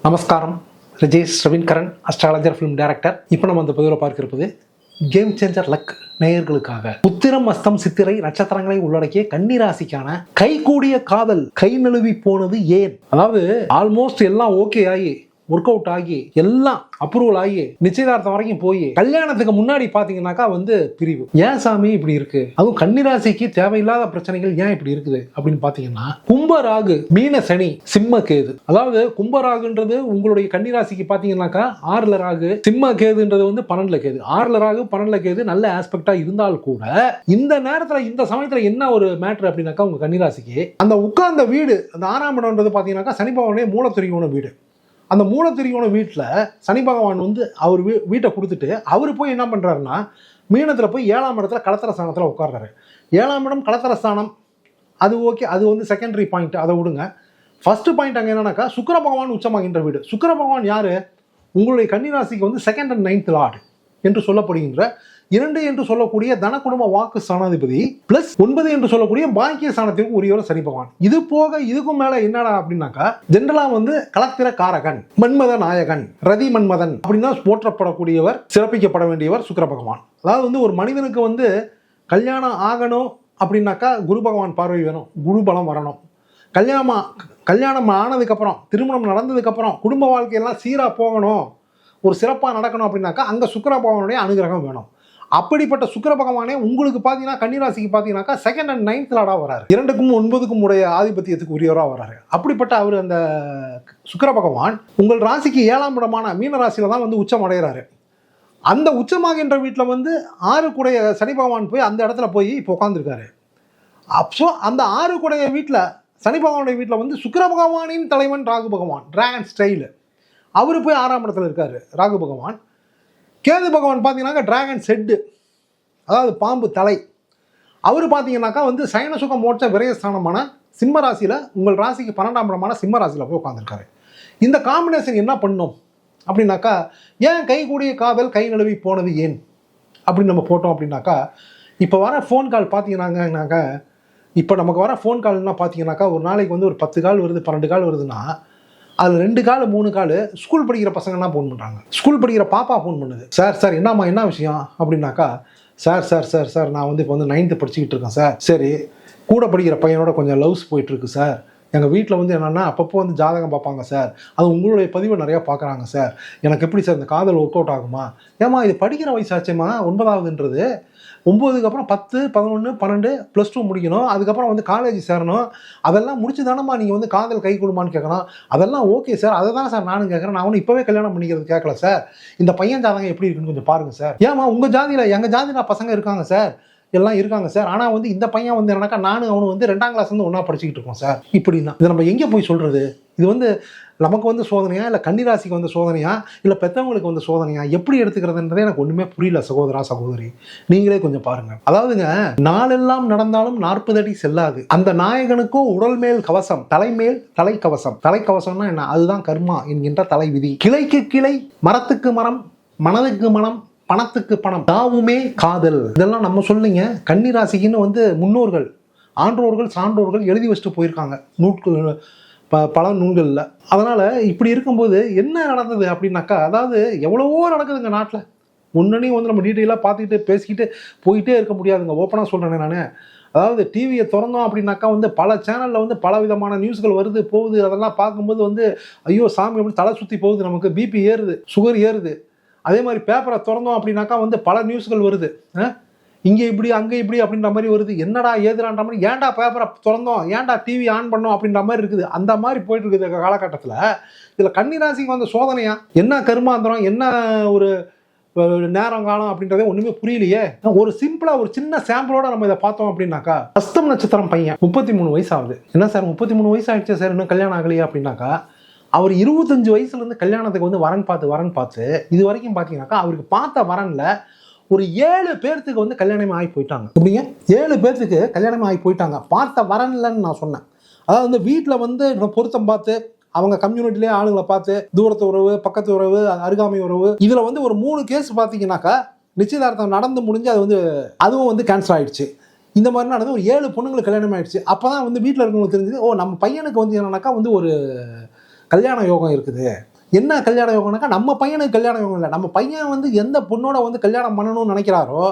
நமஸ்காரம். Rijesh Raveenkaran, astrologer, film director. இப்போ நம்ம அந்த பதிவில் பார்க்க இருப்பது கேம் சேஞ்சர் லக் நேயர்களுக்காக. உத்திரம், அஸ்தம், சித்திரை நட்சத்திரங்களை உள்ளடக்கிய கன்னிராசிக்கான கைகூடிய காதல் கை நழுவி போனது ஏன்? அதாவது ஆல்மோஸ்ட் எல்லாம் ஓகே ஆகி ஒர்க் அவுட் ஆகி எல்லாம் அப்ரூவல் ஆகி நிச்சயதார்த்தம் வரைக்கும் போய் கல்யாணத்துக்கு முன்னாடி பாத்தீங்கன்னாக்கா பிரிவு. ஏன் சாமி இப்படி இருக்கு? அதுவும் கன்னிராசிக்கு தேவையில்லாத பிரச்சனைகள் ஏன் இப்படி இருக்குது அப்படின்னு பாத்தீங்கன்னா, கும்பராகு, மீன சனி, சிம்ம கேது. அதாவது கும்பராகுன்றது உங்களுடைய கன்னிராசிக்கு பாத்தீங்கன்னாக்கா 6ல ராகு, சிம்ம கேதுன்றது 12ல கேது. 6ல ராகு 12ல கேது நல்ல ஆஸ்பெக்டா இருந்தால் கூட இந்த நேரத்துல இந்த சமயத்துல என்ன ஒரு மேட்டர் அப்படின்னாக்கா, உங்க கன்னிராசிக்கு அந்த உட்கார்ந்த வீடு, அந்த 6ஆம் இடம்ன்றது பாத்தீங்கன்னாக்கா சனி பகவானுடைய மூலத்திரிகோண வீடு. அந்த மூலத்திரிகோண வீட்டில் சனி பகவான் அவர் வீட்டை கொடுத்துட்டு அவர் போய் என்ன பண்ணுறாருன்னா, மீனத்தில் போய் 7ஆம் இடத்துல கலத்தர ஸ்தானத்தில் உட்கார்றாரு. 7ஆம் இடம் கலத்தர ஸ்தானம், அது ஓகே, அது செகண்டரி பாயிண்ட், அதை விடுங்க. ஃபர்ஸ்ட் பாயிண்ட் அங்கே என்னன்னாக்கா, சுக்கிர பகவான் உச்சமாகின்ற வீடு. சுக்கிர பகவான் யாரு? உங்களுடைய கன்னிராசிக்கு 2nd and 9th லார்டு என்று சொல்லப்படுகின்ற 2 என்று சொல்லக்கூடிய தன குடும்ப வாக்கு ஸ்தானாதிபதி பிளஸ் 9 என்று சொல்லக்கூடிய பாக்கிய ஸ்தானத்திற்கு உரியவர் சனி பகவான். இது போக இதுக்கும் மேல என்னடா அப்படின்னாக்கா, ஜென்ரலா கலத்திர காரகன், மன்மத நாயகன், ரதி மன்மதன் அப்படின்னா போற்றப்படக்கூடியவர், சிறப்பிக்கப்பட வேண்டியவர் சுக்கிர பகவான். அதாவது ஒரு மனிதனுக்கு கல்யாணம் ஆகணும் அப்படின்னாக்கா குரு பகவான் பார்வை வேணும், குரு பலம் வரணும். கல்யாணம் ஆனதுக்கப்புறம், திருமணம் நடந்ததுக்கப்புறம் குடும்ப வாழ்க்கையெல்லாம் சீராக போகணும், ஒரு சிறப்பாக நடக்கணும் அப்படின்னாக்கா அங்கே சுக்கிர பகவானுடைய அனுகிரகம் வேணும். அப்படிப்பட்ட சுக்கிர பகவானே உங்களுக்கு பார்த்தீங்கன்னா கன்னிராசிக்கு பார்த்தீங்கன்னாக்கா 2nd and 9th லார்டாக வராரு. 2க்கும் 9க்கும் உடைய ஆதிபத்தியத்துக்கு உரியவராக வராரு. அப்படிப்பட்ட அவர் அந்த சுக்கிர பகவான் உங்கள் ராசிக்கு 7ஆம் இடமான மீன ராசியில தான் உச்சம் அடைகிறாரு. அந்த உச்சமாகின்ற வீட்டில் 6 கூடைய சனி பகவான் போய் அந்த இடத்துல போய் இப்போ உட்காந்துருக்காரு. அப்போ அந்த 6 கூடைய வீட்டில் சனி பகவானுடைய வீட்டில் சுக்கிர பகவானின் தலைவன் ராகு பகவான், டிராகன் ஸ்டைல், அவர் போய் 6ஆம் இடத்துல இருக்காரு ராகு பகவான். கேது பகவான் பார்த்தீங்கன்னாக்கா டிராகன் செட்டு, அதாவது பாம்பு தலை, அவர் பார்த்தீங்கன்னாக்கா சயன சுக மோட்ச விரயஸ்தானமான சிம்ம ராசியில், உங்கள் ராசிக்கு 12ஆம் இடமான சிம்ம ராசியில் போய் உட்காந்துருக்காரு. இந்த காம்பினேஷன் என்ன பண்ணும் அப்படின்னாக்கா, ஏன் கைகூடிய காதல் கை நழுவி போனது ஏன் அப்படின்னு நம்ம போட்டோம் அப்படின்னாக்கா, இப்போ வர ஃபோன் கால் பார்த்தீங்கன்னாக்கா, இப்போ நமக்கு வர ஃபோன் கால்னா பார்த்தீங்கன்னாக்கா, ஒரு நாளைக்கு ஒரு 10 கால் வருது, 12 கால் வருதுன்னா அதில் 2 கால் 3 கால் ஸ்கூல் படிக்கிற பசங்கன்னா ஃபோன் பண்ணுறாங்க. ஸ்கூல் படிக்கிற பாப்பா ஃபோன் பண்ணுது. சார் என்னம்மா என்ன விஷயம் அப்படின்னாக்கா, சார் நான் இப்போ 9th படிச்சுக்கிட்டு இருக்கேன் சார். சரி, கூட படிக்கிற பையனோட கொஞ்சம் லவ்ஸ் போயிட்டுருக்கு சார். எங்கள் வீட்டில் என்னென்னா அப்பப்போ ஜாதகம் பார்ப்பாங்க சார், அது உங்களுடைய பதிவை நிறையா பார்க்குறாங்க சார். எனக்கு எப்படி சார் இந்த காதல் ஒர்க் அவுட் ஆகுமா? ஏமா இது படிக்கிற வயசாச்சேம்மா, 9ஆவதுன்றது 9க்கு அப்புறம் 10, 11, 12 +2 முடிக்கணும், அதுக்கப்புறம் காலேஜ் சேரணும். அதெல்லாம் முடிச்சு தானம்மா நீங்கள் காதல் கை கொடுமான்னு கேட்கணும். அதெல்லாம் ஓகே சார், அதை தான் சார் நானும் கேட்குறேன். நான் இப்போவே கல்யாணம் பண்ணிக்கிறது கேட்கல சார். இந்த பையன் ஜாதகம் எப்படி இருக்குன்னு கொஞ்சம் பாருங்கள் சார். ஏமா உங்கள் ஜாதியில் எங்கள் ஜாதியில் பசங்க இருக்காங்க சார், எல்லாம் இருக்காங்க சார். ஆனால் இந்த பையன் என்னன்னாக்கா, நானும் அவனு 2ஆம் கிளாஸ் ஒன்றா படிச்சுக்கிட்டு இருக்கோம் சார். இப்படின்னா இது நம்ம எங்கே போய் சொல்கிறது? இது நமக்கு சோதனையா, இல்லை கன்னிராசிக்கு சோதனையா, இல்லை பெற்றவங்களுக்கு சோதனையா, எப்படி எடுத்துக்கிறதுன்றதே எனக்கு ஒன்றுமே புரியல சகோதரா சகோதரி. நீங்களே கொஞ்சம் பாருங்க. அதாவதுங்க, நாளெல்லாம் நடந்தாலும் 40 அடி செல்லாது. அந்த நாயகனுக்கோ உடல் மேல் கவசம், தலைமேல் தலைக்கவசம். தலைக்கவசம்னா என்ன? அதுதான் கர்மா என்கின்ற தலை விதி. கிளைக்கு கிளை, மரத்துக்கு மரம், மனதுக்கு மனம், பணத்துக்கு பணம், தாவுமே காதல். இதெல்லாம் நம்ம சொல்லுங்க. கன்னிராசிக்குன்னு முன்னோர்கள், ஆன்றோர்கள், சான்றோர்கள் எழுதி வச்சுட்டு போயிருக்காங்க நூட்கள், பல நூல்களில். அதனால் இப்படி இருக்கும்போது என்ன நடந்தது அப்படின்னாக்கா, அதாவது எவ்வளவோ நடக்குதுங்க நாட்டில். ஒன்றையும் நம்ம டீட்டெயிலாக பார்த்துக்கிட்டு பேசிக்கிட்டு போயிட்டே இருக்க முடியாதுங்க. ஓப்பனாக சொல்கிறேன் நான். அதாவது டிவியை திறந்தோம் அப்படின்னாக்கா பல சேனலில் பல விதமான நியூஸ்கள் வருது போகுது. அதெல்லாம் பார்க்கும்போது ஐயோ சாமி அப்படி தலை சுற்றி போகுது, நமக்கு பிபி ஏறுது, சுகர் ஏறுது. அதே மாதிரி பேப்பரை திறந்தோம் அப்படின்னாக்கா பல நியூஸ்கள் வருது. இங்கே இப்படி அங்கே இப்படி அப்படின்ற மாதிரி வருது. என்னடா ஏதுறான்ற மாதிரி, ஏன்டா பேப்பரை திறந்தோம், ஏன்டா டிவி ஆன் பண்ணோம் அப்படின்ற மாதிரி இருக்குது. அந்த மாதிரி போயிட்டு இருக்குது காலகட்டத்தில். இதில் கன்னிராசிக்கு சோதனையா, என்ன கருமாந்திரம், என்ன ஒரு நேரம் காலம் அப்படின்றதே ஒன்றுமே புரியலையே. ஒரு சிம்பிளாக ஒரு சின்ன சாம்பிளோட நம்ம இதை பார்த்தோம் அப்படின்னாக்கா, அஸ்தம் நட்சத்திரம் பையன் 33 வயசு ஆகுது. என்ன சார் 33 வயசு ஆயிடுச்சு சார், இன்னும் கல்யாணம் ஆகலையா அப்படின்னாக்கா, அவர் 25 வயசுலேருந்து கல்யாணத்துக்கு வரன் பார்த்து இது வரைக்கும் பார்த்தீங்கன்னாக்கா, அவருக்கு பார்த்த வரனில் ஒரு 7 பேர்த்துக்கு கல்யாணம் ஆகி போயிட்டாங்க. அப்படிங்க 7 பேர்த்துக்கு கல்யாணம் ஆகி போயிட்டாங்க, பார்த்த வரன்லன்னு நான் சொன்னேன். அதாவது வீட்டில் பொருத்தம் பார்த்து, அவங்க கம்யூனிட்டிலே ஆளுங்களை பார்த்து, தூரத்து உறவு, பக்கத்து உறவு, அருகாமை உறவு, இதில் ஒரு 3 கேஸ் பார்த்தீங்கன்னாக்கா நிச்சயதார்த்தம் நடந்து முடிஞ்சு அதுவும் கேன்சல் ஆகிடுச்சு. இந்த மாதிரி நடந்து ஒரு 7 பொண்ணுங்களுக்கு கல்யாணம் ஆகிடுச்சு. அப்போ தான் வீட்டில் இருக்கவங்களுக்கு தெரிஞ்சது, ஓ நம்ம பையனுக்கு என்னன்னாக்கா ஒரு கல்யாண யோகம் இருக்குது. என்ன கல்யாண யோகம்னாக்கா, நம்ம பையனுக்கு கல்யாண யோகம் இல்லை, நம்ம பையன் வந்து எந்த பொண்ணோட வந்து கல்யாணம் பண்ணணும்னு நினைக்கிறாரோ,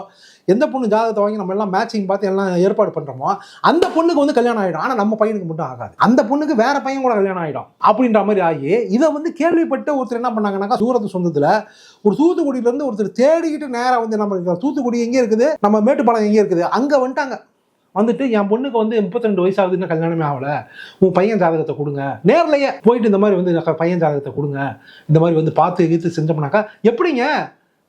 எந்த பொண்ணு ஜாதகத்தை வாங்கி நம்ம எல்லாம் மேட்சிங் பார்த்து எல்லாம் ஏற்பாடு பண்ணுறோமோ அந்த பொண்ணுக்கு வந்து கல்யாணம் ஆகிடும். ஆனால் நம்ம பையனுக்கு மட்டும் ஆகாது, அந்த பொண்ணுக்கு வேற பையன் கூட கல்யாணம் ஆகிடும் அப்படின்ற மாதிரி ஆகி, இதை வந்து கேள்விப்பட்டு ஒருத்தர் என்ன பண்ணாங்கன்னாக்கா, தூரத்து சொந்தத்தில் ஒரு தூத்துக்குடியிலேருந்து ஒருத்தர் தேடிக்கிட்டு நேராக வந்து நம்ம தூத்துக்குடி எங்கே இருக்குது, நம்ம மேட்டுப்பாளையம் எங்கே இருக்குது, அங்கே வந்துட்டாங்க. வந்துட்டு என் பொண்ணுக்கு வந்து 32 வயசு ஆகுதுன்னு கல்யாணமே ஆகலை, உன் பையன் ஜாதகத்தை கொடுங்க. நேர்லையே போயிட்டு இந்த மாதிரி வந்து பையன் ஜாதகத்தை கொடுங்க, இந்த மாதிரி வந்து பார்த்து கீத்து செஞ்சோம்னாக்கா எப்படிங்க,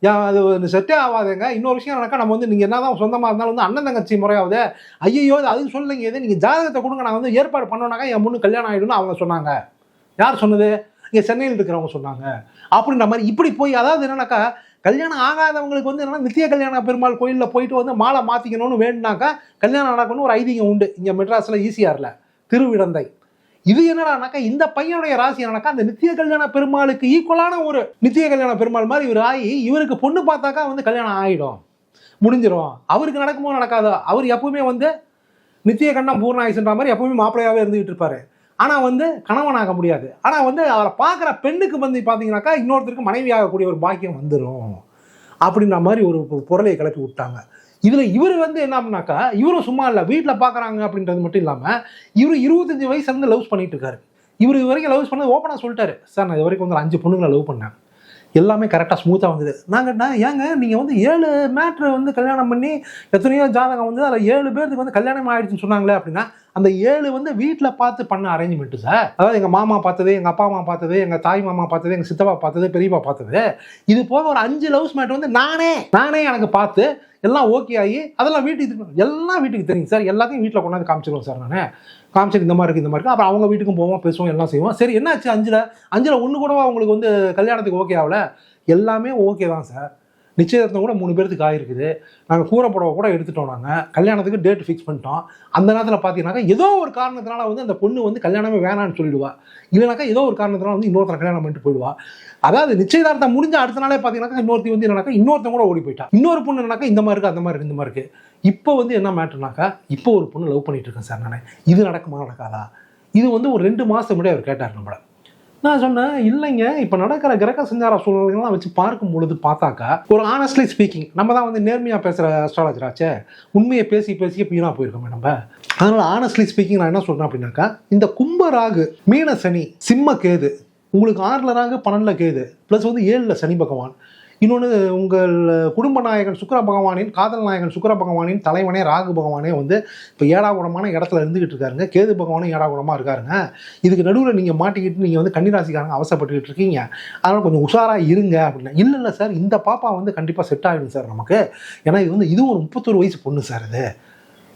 அது செட்டே ஆகாதுங்க. இன்னொரு விஷயம் என்னக்கா, நம்ம வந்து நீங்கள் என்ன தான் சொந்தமாக இருந்தாலும் வந்து அண்ணன் தங்கச்சி முறையாவது, ஐயோ அதுக்கு சொல்லுங்க, எது நீங்கள் ஜாதகத்தை கொடுங்க, நான் வந்து ஏற்பாடு பண்ணோன்னாக்கா என் பொண்ணு கல்யாணம் ஆகிடும்னு அவங்க சொன்னாங்க. யார் சொன்னது? இங்கே சென்னையில் இருக்கிறவங்க சொன்னாங்க. அப்படின்ற மாதிரி இப்படி போய், அதாவது என்னன்னாக்கா, கல்யாணம் ஆகாதவங்களுக்கு வந்து என்னன்னா, நித்திய கல்யாண பெருமாள் கோயிலில் போயிட்டு வந்து மாலை மாற்றிக்கணும்னு வேணுனாக்கா கல்யாணம் நடக்கணும்னு ஒரு ஐதீகம் உண்டு இங்கே மெட்ராஸில் ஈசிஆரில் திருவிடந்தை. இது என்னடானாக்கா, இந்த பையனுடைய ராசி என்னன்னாக்கா, அந்த நித்திய கல்யாண பெருமாளுக்கு ஈக்குவலான ஒரு நித்திய கல்யாண பெருமாள் மாதிரி இவர் ஆகி, இவருக்கு பொண்ணு பார்த்தாக்கா வந்து கல்யாணம் ஆகிடும், முடிஞ்சிடும். அவருக்கு நடக்குமோ நடக்காதோ, அவர் எப்பவுமே வந்து நித்திய கண்டம் பூர்ணாயுசுன்ற மாதிரி எப்பவுமே மாப்பிள்ளையாகவே இருந்துகிட்டு இருப்பாரு. ஆனால் வந்து கணவனாக முடியாது. ஆனால் வந்து அவரை பார்க்குற பெண்ணுக்கு வந்து பார்த்தீங்கன்னாக்கா இன்னொருத்தருக்கு மனைவி ஆகக்கூடிய ஒரு பாக்கியம் வந்துடும் அப்படின்ற மாதிரி ஒரு பொருளை கிளப்பி விட்டாங்க. இதில் இவர் வந்து என்ன பண்ணாக்கா, இவரும் சும்மா இல்லை, வீட்டில் பார்க்குறாங்க அப்படின்றது மட்டும் இல்லாமல் இவர் 25 வயசுலேருந்து லவ்ஸ் பண்ணிட்டு இருக்காரு. இவர் இது வரைக்கும் லவ்ஸ் பண்ணது ஓப்பனாக சொல்லிட்டாரு, சார் நான் இது வரைக்கும் வந்து 5 பொண்ணுங்களை லவ் பண்ணேன், எல்லாமே கரெக்டாக ஸ்மூத்தாக வந்தது. நாங்கள் ஏங்க நீங்கள் வந்து 7 மேட்ரு வந்து கல்யாணம் பண்ணி எத்தனையோ ஜாதகம் வந்து அதில் 7 பேருக்கு வந்து கல்யாணம் ஆகிடுச்சுன்னு சொன்னாங்களே அப்படின்னா, அந்த 7 வந்து வீட்டில் பார்த்து பண்ண அரேஞ்ச்மெண்ட்டு சார். அதாவது எங்கள் மாமா பார்த்தது, எங்கள் அப்பா அம்மா பார்த்தது, எங்கள் தாய் மாமா பார்த்தது, எங்கள் சித்தப்பா பார்த்தது, பெரியப்பா பார்த்தது, இது போக ஒரு 5 லவ்ஸ் மேட் வந்து நானே எனக்கு பார்த்து எல்லாம் ஓகே ஆகி அதெல்லாம் வீட்டுக்கு தெரியும் சார், எல்லாத்தையும் வீட்டில் கொண்டாந்து காமிச்சிருவோம் சார். நான் காமிச்சிட்டு இந்த மாதிரி இருக்குது, அப்புறம் அவங்க வீட்டுக்கும் போவோம், பேசுவோம், எல்லாம் செய்வோம். சரி என்னாச்சு, 5ல் 1 கூடவா அவங்களுக்கு வந்து கல்யாணத்துக்கு ஓகே ஆகல? எல்லாமே ஓகே தான் சார். நிச்சயதார்த்தம் கூட 3 பேருக்கு ஆகிருக்குது. நாங்கள் கூரை புடவை கூட எடுத்துட்டோம், நாங்கள் கல்யாணத்துக்கு டேட் ஃபிக்ஸ் பண்ணிட்டோம். அந்த நேரத்தில் பார்த்தீங்கன்னாக்கா ஏதோ ஒரு காரணத்தினால வந்து அந்த பொண்ணு வந்து கல்யாணமே வேணான்னு சொல்லிடுவா, இல்லைனாக்கா ஏதோ ஒரு காரணத்தினால வந்து இன்னொருத்தரை கல்யாணம் பண்ணிட்டு போயிடுவா. அதாவது நிச்சயதார்த்தம் முடிஞ்ச அடுத்த நாளே பார்த்தீங்கன்னாக்கா இன்னொருத்தி வந்து என்னன்னாக்கா இன்னொருத்தன் கூட ஓடி போயிட்டா. இன்னொரு பொண்ணு என்னன்னாக்கா இந்த மாதிரி இருக்குது, அந்த மாதிரி இருக்குது, இந்த மாதிரி இருக்குது. இப்போ வந்து என்ன மேட்டர்னாக்கா, இப்போ ஒரு பொண்ணு லவ் பண்ணிட்டு இருக்கேன் சார் நான், இது நடக்குமா நடக்காதா? இது வந்து ஒரு 2 மாதம் முன்னாடி அவர் கேட்டார் நம்மளை. நான் சொன்னேன், இல்லைங்க, இப்போ நடக்கிற கிரக சஞ்சார சூழ்நிலைகள்லாம் வச்சு பார்க்கும் பொழுது பார்த்தாக்கா, ஒரு ஆனஸ்ட்லி ஸ்பீக்கிங், நம்ம தான் வந்து நேர்மையாக பேசுகிற அஸ்ட்ராலஜராச்சே, உண்மையை பேசி வீணாக போயிருக்கோமே நம்ம. அதனால் ஆனஸ்ட்லி ஸ்பீக்கிங் நான் என்ன சொல்கிறேன் அப்படின்னாக்கா, இந்த கும்ப ராகு, மீன சனி, சிம்ம கேது, உங்களுக்கு 6ல் ராகு 12ல் கேது, ப்ளஸ் வந்து 7ல் சனி பகவான், இன்னொன்று உங்கள் குடும்ப நாயகன் சுக்கிர பகவானின், காதல் நாயகன் சுக்கிர பகவானின் தலைவனே ராகு பகவானே வந்து இப்போ 7ஆம் இடமான இடத்துல இருந்துகிட்டு இருக்காருங்க. கேது பகவானும் 7ஆம் இடமாக இருக்காருங்க. இதுக்கு நடுவில் நீங்கள் மாட்டிக்கிட்டு நீங்கள் வந்து கன்னிராசிக்காரங்க அவசரப்பட்டுக்கிட்டு இருக்கீங்க, அதனால் கொஞ்சம் உஷாராக இருங்க அப்படின்னா, இல்லை சார், இந்த பாப்பா வந்து கண்டிப்பாக செட் ஆகிடும் சார் நமக்கு, ஏன்னா இது வந்து இதுவும் ஒரு 31 வயசு பொண்ணு சார், இது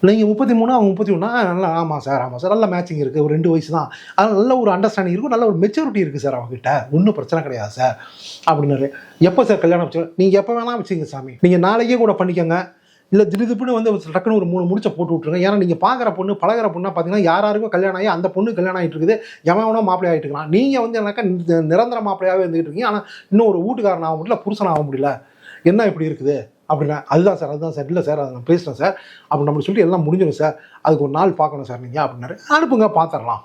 நீங்கள் 33 அவங்க 31, நல்லா ஆமாம் சார் நல்ல மேட்சிங் இருக்குது, ஒரு 2 வயசு தான், அதனால் நல்ல ஒரு அண்டர்ஸ்டாண்டிங் இருக்கும், நல்ல ஒரு மெச்சூரிட்டி இருக்குது சார் அவங்ககிட்ட, ஒன்றும் பிரச்சனை கிடையாது சார் அப்படின்னாரு. எப்போ சார் கல்யாணம் வச்சு? நீங்கள் எப்போ வேணால் வச்சுங்க சாமி, நீங்கள் நாளைக்கே கூட பண்ணிக்கோங்க, இல்லை திடீர்னு வந்து டக்குன்னு ஒரு 3 முடிச்ச போட்டு விட்ருங்க. ஏன்னா நீங்கள் பார்க்குற பொண்ணு பழகிற பொண்ணாக பார்த்தீங்கன்னா யாருக்கும் கல்யாணம் ஆகி அந்த பொண்ணு கல்யாணம் ஆகிட்டு இருக்குது, எவனோ மாப்பிள்ளை ஆகிட்டு இருக்கலாம். நீங்கள் வந்து எனக்கா நிரந்தர மாப்பிள்ளையாகவே இருந்துகிட்டு இருக்கீங்க, ஆனால் இன்னும் ஒரு வீட்டுக்காரன் ஆக முடியல, புருஷன் ஆக முடியல, என்ன இப்படி இருக்குது அப்படின்னா, அதுதான் சார் இல்லை சார், அதை நான் பேசுகிறேன் சார் அப்படின்னு நம்ம சொல்லிட்டு எல்லாம் முடிஞ்சிடும் சார், அதுக்கு ஒரு நாள் பார்க்கணும் சார் நீங்கள் அப்படின்னாரு. அனுப்புங்க பார்த்துடலாம்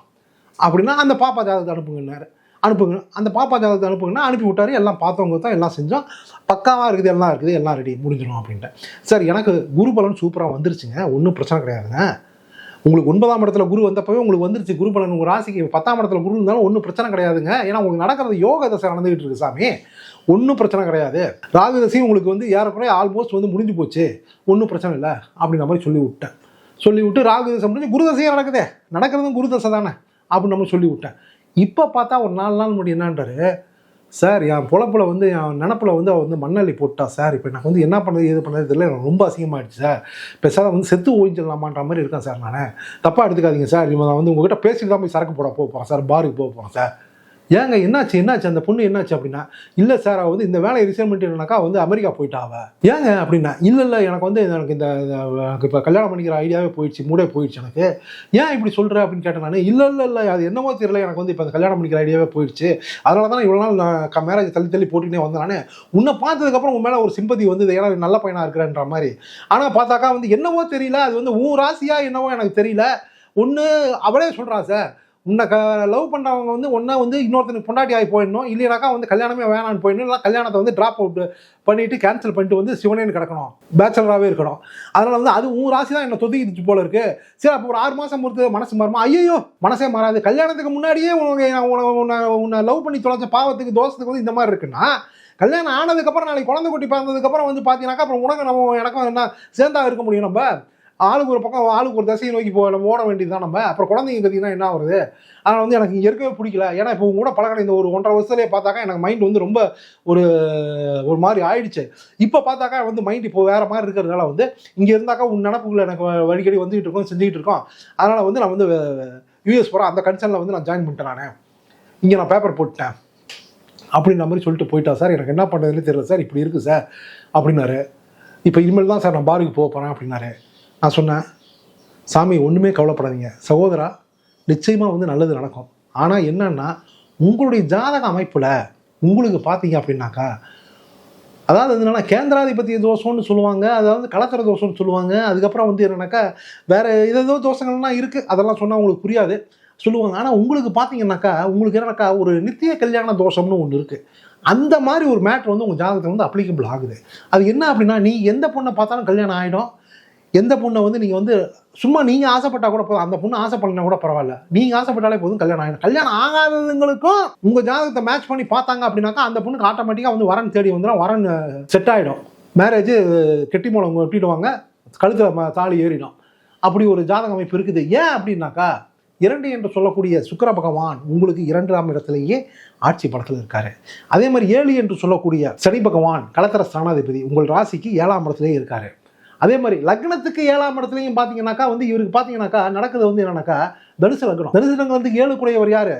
அப்படின்னா, அந்த பாப்பா ஜாதகத்தை அனுப்புங்கன்னாரு. அனுப்புங்க, அந்த பாப்பா ஜாதகத்தை அனுப்புங்கன்னா அனுப்பி விட்டாரு. எல்லாம் பார்த்தவங்க தான் எல்லாம் செஞ்சோம், பக்காவாக இருக்குது, எல்லாம் ரெடி, முடிஞ்சிடும் அப்படின்ட்டு. சார் எனக்கு குரு பலன் சூப்பராக வந்துருச்சுங்க, ஒன்றும் பிரச்சனை கிடையாதுங்க. உங்களுக்கு 9ஆம் இடத்துல குரு வந்தப்பவே உங்களுக்கு வந்துருச்சு குரு பலன், உங்கள் ராசிக்கு 10ஆம் இடத்துல குரு இருந்தாலும் ஒன்றும் பிரச்சனை கிடையாதுங்க. ஏன்னா உங்களுக்கு நடக்கிறது யோக தசை நடந்துகிட்டு இருக்கு சாமி, ஒன்றும் பிரச்சனை கிடையாது. ராகு தசையும் உங்களுக்கு வந்து ஏறக்குறைய ஆல்மோஸ்ட் வந்து முடிஞ்சு போச்சு, ஒன்றும் பிரச்சனை இல்லை அப்படின்ற மாதிரி சொல்லிவிட்டு ராகு தசை முடிஞ்சு குரு தசையே நடக்கிறதும் குரு தசை தானே அப்படின்னு நம்ம சொல்லிவிட்டேன். இப்போ பார்த்தா ஒரு 4 நாள் முன்னாடி என்னன்றாரு, சார் என் பொழப்பில் வந்து என் நினப்பில் வந்து அவள் வந்து மண்ணள்ளி போட்டா சார், இப்போ எனக்கு வந்து என்ன பண்ணுறது ஏது பண்ணுறது தெரியல, எனக்கு ரொம்ப அசிங்கமாகிடுச்சு சார், பெருசாக வந்து செத்து ஓய்ஞ்சிடலாமான்ற மாதிரி இருக்கேன் சார், நான் தப்பாக எடுத்துக்காதீங்க சார், நான் வந்து உங்கள்கிட்ட பேசிட்டு தான் போய் சரக்கு போட போகிறேன் சார், பாருக்கு போகிறேன் சார். ஏங்க என்னாச்சு அந்த பொண்ணு என்னாச்சு அப்படின்னா, இல்லை சார் அவள் வந்து இந்த வேலையை ரிசைன் பண்ணிட்டுனாக்கா வந்து அமெரிக்கா போயிட்டா அவள். ஏங்க அப்படின்னா, இல்லை எனக்கு வந்து எனக்கு எனக்கு இப்போ கல்யாணம் பண்ணிக்கிற ஐடியாவே போயிடுச்சு, மூடே போயிடுச்சு எனக்கு, ஏன் இப்படி சொல்கிற அப்படின்னு கேட்டேன் நான். இல்லை அது என்னமோ தெரியல, எனக்கு வந்து இப்போ அந்த கல்யாணம் பண்ணிக்கிற ஐடியாவே போயிடுச்சு, அதனால தான் இவ்வளோ நாள் நான் மேரேஜ் தள்ளி போட்டுக்கிட்டே வந்தேன், நான் உன்னை பார்த்ததுக்கப்புறம் உன் மேலே ஒரு சிம்பதி வந்து ஏன்னா நல்ல பையனாக இருக்கிறேன்ற மாதிரி. ஆனால் பார்த்தாக்கா வந்து என்னவோ தெரியல, அது வந்து உன் ராசியா என்னவோ எனக்கு தெரியல, ஒன்று அவளே சொல்கிறா சார், உன்னை லவ் பண்ணுறவங்க வந்து ஒன்றா வந்து இன்னொருத்தனுக்கு பொண்டாட்டி ஆகி போயிடணும், இல்லைனாக்கா வந்து கல்யாணமே வேணான்னு போயிடணும், இல்லை கல்யாணத்தை வந்து ட்ராப் அவுட் பண்ணிட்டு கேன்சல் பண்ணிட்டு வந்து சிவனேன்னு கிடக்கணும், பேச்சலராகவே இருக்கணும். அதனால் வந்து அது உன் ராசி தான் என்னை தொதிக்கிச்சு போல இருக்கு. சரி, அப்போ ஒரு 6 மாதம் பொறுத்து மனசு மாறுமா? ஐயோ, மனசே மாறாது. கல்யாணத்துக்கு முன்னாடியே உன்னை லவ் பண்ணி தொலைச்ச பாவத்துக்கு தோஷத்துக்கு வந்து இந்த மாதிரி இருக்குன்னா, கல்யாணம் ஆனதுக்கப்புறம் நாளைக்கு குழந்தை குட்டி பிறந்ததுக்கப்புறம் வந்து பார்த்தீங்கன்னாக்கா அப்புறம் உனக்கு நம்ம எனக்கும் என்ன சேர்ந்தா இருக்க முடியும்? நம்ம ஆளுக்கு ஒரு பக்கம் ஆளுக்கு ஒரு திசையை நோக்கி நம்ம ஓட வேண்டியது தான். நம்ம அப்புறம் குழந்தைங்க கத்தினா என்ன ஆகுது? அதனால் வந்து எனக்கு இங்கே இருக்கவே பிடிக்கல. ஏன்னா இப்போ உங்க கூட பழகின இந்த ஒரு 1.5 வருஷத்துலேயே பார்த்தாக்கா எனக்கு மைண்ட் வந்து ரொம்ப ஒரு மாதிரி ஆயிடுச்சு. இப்போ பார்த்தாக்கா வந்து மைண்ட் இப்போ வேறு மாதிரி இருக்கிறதுனால வந்து இங்கே இருந்தாக்கா உன் நினப்புகள் எனக்கு வடிக்கடி வந்துகிட்டு இருக்கோம், செஞ்சுக்கிட்டு இருக்கோம். அதனால் வந்து நான் வந்து யூஎஸ் போகிறேன், அந்த கன்சர்னில் வந்து நான் ஜாயின் பண்ணிட்டேன். நான் இங்கே நான் பேப்பர் போட்டுட்டேன் அப்படின்ற மாதிரி சொல்லிட்டு போயிட்டா. சார் எனக்கு என்ன பண்ணுறதுன்னு தெரியல சார், இப்படி இருக்குது சார் அப்படின்னாரு. இப்போ இனிமேல் தான் சார் நான் பாருக்கு போக போகிறேன் அப்படின்னாரு. நான் சொன்னேன், சாமி ஒன்றுமே கவலைப்படாதீங்க சகோதரா, நிச்சயமாக வந்து நல்லது நடக்கும். ஆனால் என்னன்னா உங்களுடைய ஜாதக அமைப்பில் உங்களுக்கு பார்த்தீங்க அப்படின்னாக்கா, அதாவது வந்து என்னன்னா கேந்திராதிபத்திய தோஷம்னு சொல்லுவாங்க, அதாவது கலத்திர தோஷம்னு சொல்லுவாங்க. அதுக்கப்புறம் வந்து என்னன்னாக்கா வேறு ஏதோ தோஷங்கள்லாம் இருக்குது, அதெல்லாம் சொன்னால் உங்களுக்கு புரியாது சொல்லுவாங்க. ஆனால் உங்களுக்கு பார்த்தீங்கன்னாக்கா உங்களுக்கு என்னன்னாக்கா ஒரு நித்திய கல்யாண தோஷம்னு ஒன்று இருக்குது. அந்த மாதிரி ஒரு மேட்ரு வந்து உங்கள் ஜாதகத்தில் வந்து அப்ளிகபிள் ஆகுது. அது என்ன அப்படின்னா, நீ எந்த பொண்ணை பார்த்தாலும் கல்யாணம் ஆகிடும். எந்த பொண்ணை வந்து நீங்கள் வந்து சும்மா நீங்கள் ஆசைப்பட்டால் கூட போதும், அந்த பொண்ணு ஆசைப்படனா கூட பரவாயில்ல, நீங்கள் ஆசைப்பட்டாலே போதும் கல்யாணம் ஆகிடும். கல்யாணம் ஆகாதவங்களுக்கும் உங்கள் ஜாதகத்தை மேட்ச் பண்ணி பார்த்தாங்க அப்படின்னாக்கா அந்த பொண்ணுக்கு ஆட்டோமேட்டிக்காக வந்து வரன் தேடி வந்துடும், வரன் செட் ஆகிடும், மேரேஜ் கெட்டி மூலம் வெட்டிடுவாங்க, கழுத்தில் தாலி ஏறிடும். அப்படி ஒரு ஜாதக அமைப்பு இருக்குது. ஏன் அப்படின்னாக்கா 2 என்று சொல்லக்கூடிய சுக்கிர பகவான் உங்களுக்கு 2ஆம் இடத்திலேயே ஆட்சி படத்தில் இருக்காரு. அதே மாதிரி 7 என்று சொல்லக்கூடிய சனி பகவான் கலத்திர ஸ்தானாதிபதி உங்கள் ராசிக்கு 7ஆம் இடத்திலேயே இருக்காரு. அதே மாதிரி லக்னத்துக்கு 7ஆம் இடத்துலையும் பார்த்தீங்கன்னாக்கா வந்து இவருக்கு பார்த்தீங்கன்னாக்கா நடக்குது வந்து என்னன்னாக்கா தனுசு லக்னம். தனுசு லக்னம் வந்து 7 குடையவர் யாரு?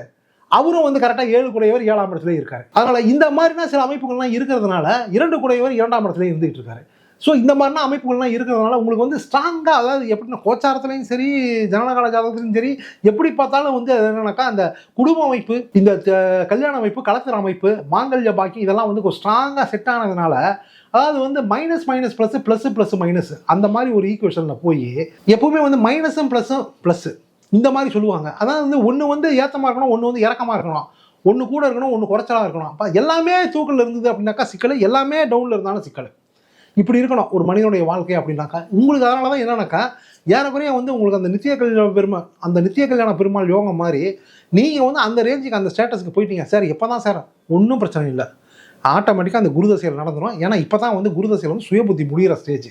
அவரும் வந்து கரெக்டாக 7 குடையவர் 7ஆம் இடத்துலேயே இருக்காரு. அதனால இந்த மாதிரினா சில அமைப்புகள்லாம் இருக்கிறதுனால 2 குடையவர் 2ஆம் இடத்துலேயே இருந்துகிட்டு இருக்காரு. ஸோ இந்த மாதிரினா அமைப்புகள்லாம் இருக்கிறதுனால உங்களுக்கு வந்து ஸ்ட்ராங்காக, அதாவது எப்படின்னா கோச்சாரத்துலையும் சரி ஜனனகால ஜாதகத்துலையும் சரி எப்படி பார்த்தாலும் வந்து என்னன்னாக்கா அந்த குடும்ப அமைப்பு, இந்த கல்யாண அமைப்பு, கலத்திர அமைப்பு, மாங்கல்ய பாக்கி இதெல்லாம் வந்து கொஞ்சம் ஸ்ட்ராங்காக செட் ஆனதுனால, அதாவது வந்து minus minus plus plus plus minus அந்த மாதிரி ஒரு ஈக்குவேஷனில் போய் எப்பவுமே வந்து மைனஸும் ப்ளஸ்ஸும் ப்ளஸ் இந்த மாதிரி சொல்லுவாங்க. அதாவது வந்து ஒன்று வந்து ஏற்றமாக இருக்கணும், ஒன்று வந்து இறக்கமாக இருக்கணும், ஒன்று கூட இருக்கணும், ஒன்று குறைச்சலாக இருக்கணும். அப்போ எல்லாமே தூக்கில் இருந்தது அப்படின்னாக்கா சிக்கல், எல்லாமே டவுனில் இருந்தாலும் சிக்கல். இப்படி இருக்கணும் ஒரு மனிதனுடைய வாழ்க்கை அப்படின்னாக்கா. உங்களுக்கு அதனால தான் என்னன்னாக்கா ஏறக்குறைய வந்து உங்களுக்கு அந்த நித்திய கல்யாண பெருமாள், அந்த நித்திய கல்யாண பெருமாள் யோகம் மாதிரி நீங்கள் வந்து அந்த ரேஞ்சுக்கு அந்த ஸ்டேட்டஸ்க்கு போயிட்டீங்க சார். எப்போ தான் சார் ஒன்றும் பிரச்சனை இல்லை, ஆட்டோமேட்டிக்காக அந்த குருதசையில் நடந்துடும். ஏன்னா இப்போ தான் வந்து குருதசையில் வந்து சுயபுத்தி முடிகிற ஸ்டேஜ்.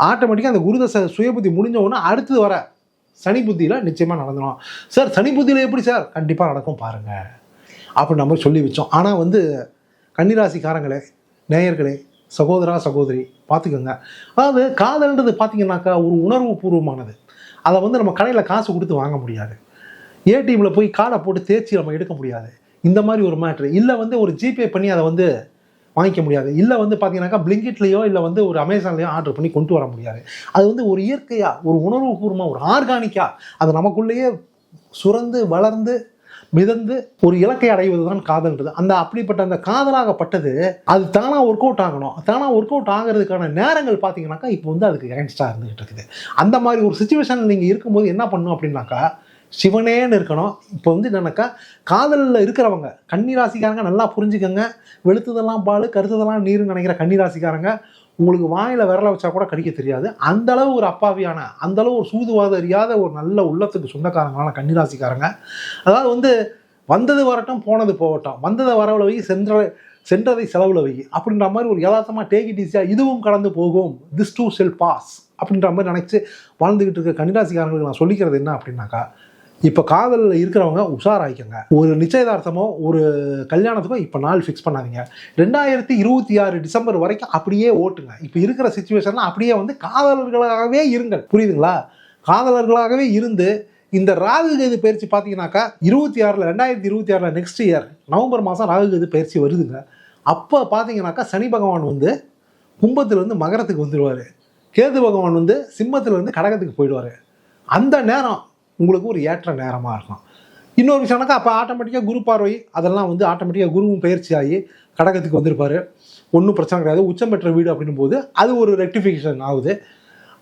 ஆட்டோமேட்டிக்காக அந்த குருதசை சுயபுத்தி முடிஞ்ச உடனே அடுத்து வர சனி புத்தியில் நிச்சயமாக நடந்துடும். சார் சனி புத்தியில் எப்படி சார்? கண்டிப்பாக நடக்கும் பாருங்கள் அப்படின்னு நம்ம சொல்லி வச்சோம். ஆனால் வந்து கன்னிராசிக்காரங்களே, நேயர்களே, சகோதரா சகோதரி பார்த்துக்கோங்க. அதாவது காதல்ன்றது பார்த்தீங்கன்னாக்கா ஒரு உணர்வு பூர்வமானது. அதை வந்து நம்ம கடையில் காசு கொடுத்து வாங்க முடியாது, ஏடிஎம்மில் போய் கார்டை போட்டு தேய்ச்சி நம்ம எடுக்க முடியாது. இந்த மாதிரி ஒரு மேட்ரு இல்லை வந்து ஒரு ஜிபே பண்ணி அதை வந்து வாங்கிக்க முடியாது. இல்லை வந்து பார்த்தீங்கன்னாக்கா பிளிங்கிட்லேயோ இல்லை வந்து ஒரு அமேசான்லேயோ ஆர்டர் பண்ணி கொண்டு வர முடியாது. அது வந்து ஒரு இயற்கையாக, ஒரு உணர்வுபூர்வமாக, ஒரு ஆர்கானிக்காக அது நமக்குள்ளேயே சுரந்து வளர்ந்து மிதந்து ஒரு இலக்கை அடைவது தான் காதல்ன்றது. அந்த அப்படிப்பட்ட அந்த காதலாகப்பட்டது அது தானாக ஒர்க் அவுட் ஆகணும். தானாக ஒர்க் அவுட் ஆகிறதுக்கான நேரங்கள் பார்த்தீங்கன்னாக்கா இப்போ வந்து அதுக்கு அகைன்ஸ்டாக இருந்துகிட்டு இருக்குது. அந்த மாதிரி ஒரு சுச்சுவேஷன் நீங்கள் இருக்கும்போது என்ன பண்ணணும் அப்படின்னாக்கா சிவனேன்னு இருக்கணும். இப்போ வந்து என்னன்னாக்கா காதலில் இருக்கிறவங்க கன்னிராசிக்காரங்க நல்லா புரிஞ்சுக்கோங்க. வெளுத்ததெல்லாம் பால் கருத்ததெல்லாம் நீர்னு நினைக்கிற கன்னிராசிக்காரங்க உங்களுக்கு வாயில் விரல வச்சா கூட கடிக்க தெரியாது. அந்தளவு ஒரு அப்பாவியான, அந்தளவு ஒரு சூதுவாத அறியாத ஒரு நல்ல உள்ளத்துக்கு சொந்தக்காரங்களான கன்னிராசிக்காரங்க. அதாவது வந்து வந்தது வரட்டும், போனது போகட்டும், வந்ததை வரவுல வை, சென்றதை செலவுல வை அப்படின்ற மாதிரி ஒரு யதார்த்தமாக டேக் இட் ஈஸியாக இதுவும் கடந்து போகும், திஸ் டூ ஷெல் பாஸ் அப்படின்ற மாதிரி நினச்சி வாழ்ந்துக்கிட்டு இருக்க கன்னிராசிக்காரங்களுக்கு நான் சொல்லிக்கிறது என்ன அப்படின்னாக்கா, இப்போ காதலில் இருக்கிறவங்க உஷாராயிக்கங்க. ஒரு நிச்சயதார்த்தமோ ஒரு கல்யாணத்துக்கோ இப்போ நாள் ஃபிக்ஸ் பண்ணாதீங்க. 2026 டிசம்பர் வரைக்கும் அப்படியே ஓட்டுங்க. இப்போ இருக்கிற சுச்சுவேஷன்லாம் அப்படியே வந்து காதலர்களாகவே இருங்கள். புரியுதுங்களா? காதலர்களாகவே இருந்து இந்த ராகு கேது பயிற்சி பார்த்தீங்கன்னாக்கா 2026 நெக்ஸ்ட் இயர் நவம்பர் மாதம் ராகு கேது பயிற்சி வருதுங்க. அப்போ பார்த்தீங்கன்னாக்கா சனி பகவான் வந்து கும்பத்திலேருந்து மகரத்துக்கு வந்துடுவார், கேது பகவான் வந்து சிம்மத்திலேருந்து கடகத்துக்கு போயிடுவார். அந்த நேரம் உங்களுக்கு ஒரு ஏற்ற நேரமாக இருக்கும். இன்னொரு விஷயம்னாக்கா அப்போ ஆட்டோமேட்டிக்காக குரு பார்வை அதெல்லாம் வந்து ஆட்டோமேட்டிக்காக குருவும் பயிற்சி ஆகி கடகத்துக்கு வந்திருப்பார். ஒன்றும் பிரச்சனை கிடையாது. உச்சம் பெற்ற வீடு அப்படின்னும் போது அது ஒரு ரெக்டிஃபிகேஷன் ஆகுது.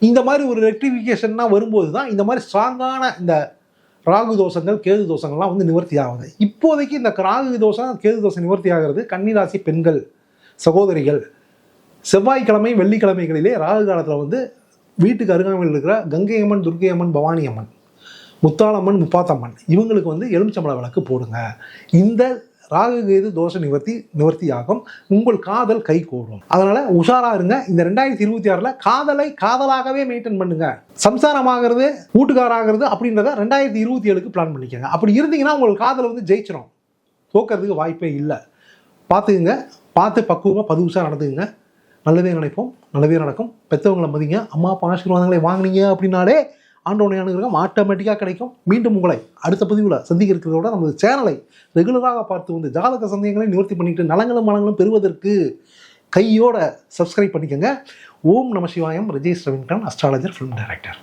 இந்த மாதிரி ஒரு ரெக்டிஃபிகேஷன்னா வரும்போது தான் இந்த மாதிரி ஸ்ட்ராங்கான இந்த ராகு தோஷங்கள் கேது தோஷங்கள்லாம் வந்து நிவர்த்தி ஆகுது. இப்போதைக்கு இந்த ராகு தோஷம் கேது தோஷம் நிவர்த்தி ஆகிறது கன்னிராசி பெண்கள் சகோதரிகள் செவ்வாய்க்கிழமை வெள்ளிக்கிழமைகளிலே ராகு காலத்தில் வந்து வீட்டுக்கு அருகாமையில் இருக்கிற கங்கை அம்மன், துர்க்கை அம்மன், பவானி அம்மன், முத்தாளம்மன், முப்பாத்தம்மன் இவங்களுக்கு வந்து எலுமிச்சம்பழ விளக்கு போடுங்க. இந்த ராகு கேது தோஷ நிவர்த்தி ஆகும். உங்கள் காதல் கை கூடும். அதனால உஷாரா இருங்க. இந்த 2026 காதலை காதலாகவே மெயின்டைன் பண்ணுங்க. சம்சாரமாகிறது வீட்டுக்காராகிறது அப்படின்றத 2027 பிளான் பண்ணிக்கோங்க. அப்படி இருந்தீங்கன்னா உங்களுக்கு காதல் வந்து ஜெயிச்சிடும். தோக்கிறதுக்கு வாய்ப்பே இல்லை. பார்த்துக்குங்க. பார்த்து பக்குவமாக 10 நிமிஷம் நடந்துக்குங்க. நல்லதே நினைப்போம், நல்லதே நடக்கும். பெற்றவங்களை மதிங்க. அம்மா அப்பா ஆசீர்வாதங்களை வாங்கினீங்க அப்படின்னாலே ஆண்டோனை அனுகிரகம் ஆட்டோமேட்டிக்காக கிடைக்கும். மீண்டும் உங்களை அடுத்த பதிவில் சந்திக்க இருக்கிறத விட நமது சேனலை ரெகுலராக பார்த்து வந்து ஜாதக சந்தேகங்களை நிவர்த்தி பண்ணிட்டு நலங்களும் மலங்களும் பெறுவதற்கு கையோட சப்ஸ்கிரைப் பண்ணிக்கோங்க. ஓம் நம சிவாயம். Rajesh Ravinkaran, astrologer, film director.